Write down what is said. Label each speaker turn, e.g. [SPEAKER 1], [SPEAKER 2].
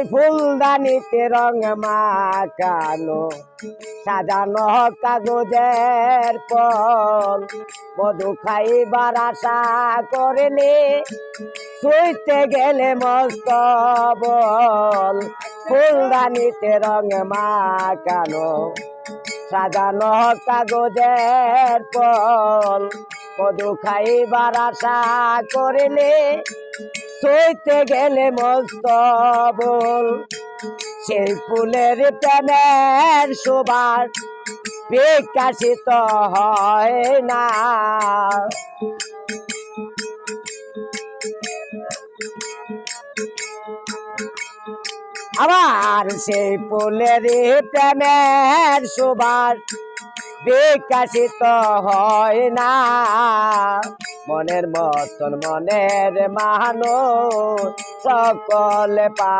[SPEAKER 1] ফুলদানিতে রং মাখানো সাজানো কাগজের ফল মধু খাইবার আশা করলে শুইতে গেলে মস্ত বল ফুলদানিতে রং মাখানো সাজানো কাগজের ফল মধু খাইবার আশা করলে শুইতে গেলে মস্ত বল সেই ফুলের প্রেমের সুবাস বিকশিত হয় না আবার সেই ফুলের প্রেমের সুবাস বিকশিত হয় না মনের মতন মনের মানুষ সকলে পা